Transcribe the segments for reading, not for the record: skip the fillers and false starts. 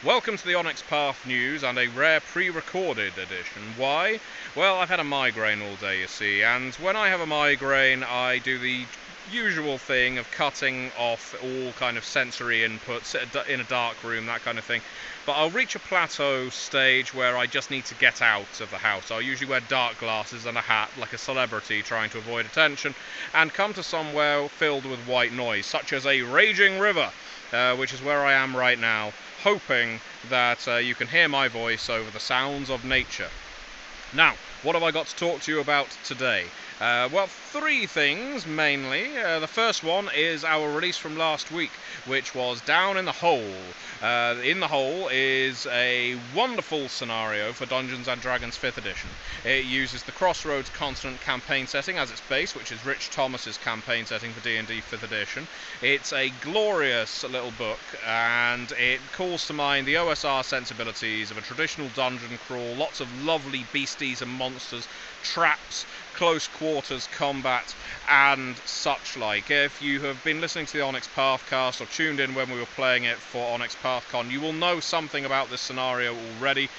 Welcome to the Onyx Path News and a rare pre-recorded edition. Why? Well, I've had a migraine all day, you see, and when I have a migraine I do the usual thing of cutting off all kind of sensory inputs in a dark room, that kind of thing. But I'll reach a plateau stage where I just need to get out of the house. I'll usually wear dark glasses and a hat like a celebrity trying to avoid attention, and come to somewhere filled with white noise, such as a raging river, which is where I am right now, hoping that you can hear my voice over the sounds of nature. Now, what have I got to talk to you about today? Well, three things mainly. The first one is our release from last week, which was Down in the Hole. In the Hole is a wonderful scenario for Dungeons & Dragons 5th edition. It uses the Crossroads Continent campaign setting as its base, which is Rich Thomas's campaign setting for D&D 5th edition. It's a glorious little book, and it calls to mind the OSR sensibilities of a traditional dungeon crawl, lots of lovely beasties and monsters, traps, close quarters combat, and such like. If you have been listening to the Onyx Pathcast or tuned in when we were playing it for Onyx PathCon, you will know something about this scenario already.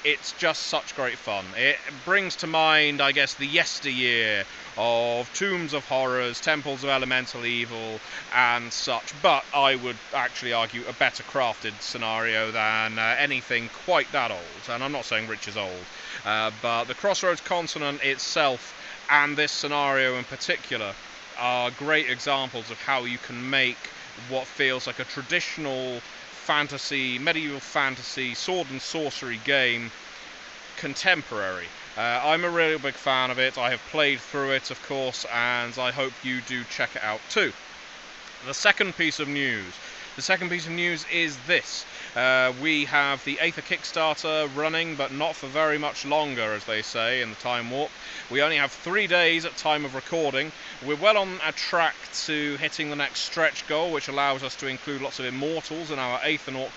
It's just such great fun. It brings to mind, I guess, the yesteryear of Tombs of Horrors, Temples of Elemental Evil, and such, but I would actually argue a better crafted scenario than anything quite that old. And I'm not saying Rich is old, but the Crossroads Continent itself and this scenario in particular are great examples of how you can make what feels like a traditional fantasy, medieval fantasy, sword and sorcery game contemporary. I'm a really big fan of it. I have played through it, of course, and I hope you do check it out too. The second piece of news is this. We have the Aether Kickstarter running, but not for very much longer, as they say in the Time Warp. We only have 3 days at time of recording. We're well on a track to hitting the next stretch goal, which allows us to include lots of immortals in our Aethernaut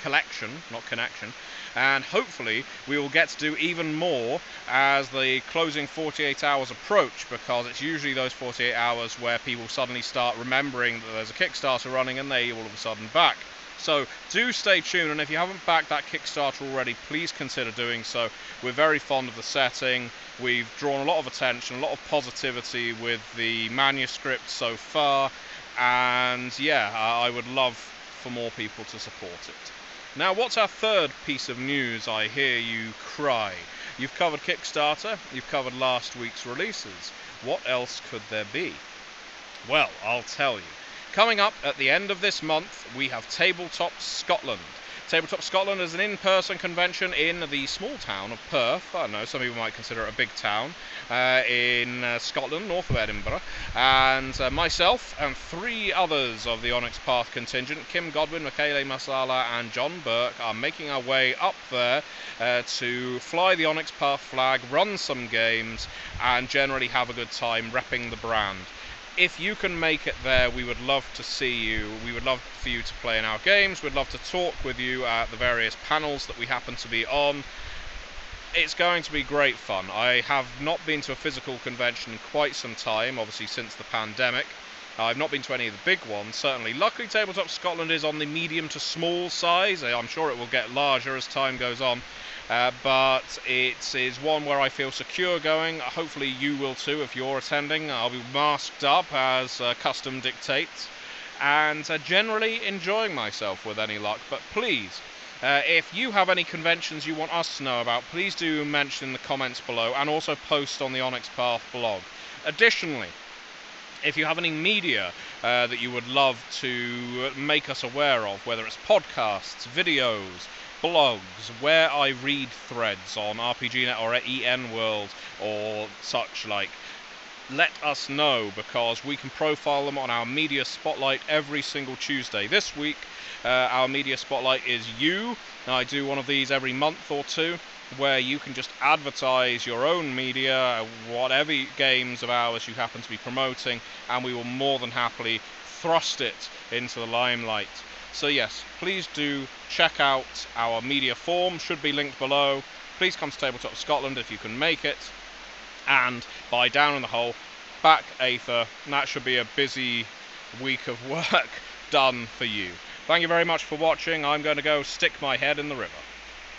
collection, not connection. And hopefully we will get to do even more as the closing 48 hours approach, because it's usually those 48 hours where people suddenly start remembering that there's a Kickstarter running and they all of a sudden back. So do stay tuned, and if you haven't backed that Kickstarter already, please consider doing so. We're very fond of the setting. We've drawn a lot of attention, a lot of positivity with the manuscript so far, and yeah, I would love for more people to support it. Now, what's our third piece of news, I hear you cry? You've covered Kickstarter, you've covered last week's releases. What else could there be? Well, I'll tell you. Coming up at the end of this month, we have Tabletop Scotland. Tabletop Scotland is an in-person convention in the small town of Perth. I don't know, some people might consider it a big town, in Scotland, north of Edinburgh. And myself and 3 others of the Onyx Path contingent, Kim Godwin, Michele Masala and John Burke, are making our way up there to fly the Onyx Path flag, run some games, and generally have a good time repping the brand. If you can make it there, we would love to see you. We would love for you to play in our games. We'd love to talk with you at the various panels that we happen to be on. It's going to be great fun. I have not been to a physical convention in quite some time, obviously since the pandemic. I've not been to any of the big ones, certainly. Luckily, Tabletop Scotland is on the medium to small size. I'm sure it will get larger as time goes on. But it is one where I feel secure going. Hopefully you will too if you're attending. I'll be masked up as custom dictates, and generally enjoying myself with any luck. But please, if you have any conventions you want us to know about, please do mention in the comments below, and also post on the Onyx Path blog. Additionally, if you have any media that you would love to make us aware of, whether it's podcasts, videos, blogs, where I read threads on RPGNet or EN World or such like, let us know, because we can profile them on our Media Spotlight every single Tuesday. This week, our Media Spotlight is you. Now, I do one of these every month or two, where you can just advertise your own media, whatever games of ours you happen to be promoting, and we will more than happily thrust it into the limelight. So yes, please do check out our media form, should be linked below. Please come to Tabletop Scotland if you can make it, and buy Down in the Hole, back Aether, and that should be a busy week of work done for you. Thank you very much for watching. I'm going to go stick my head in the river.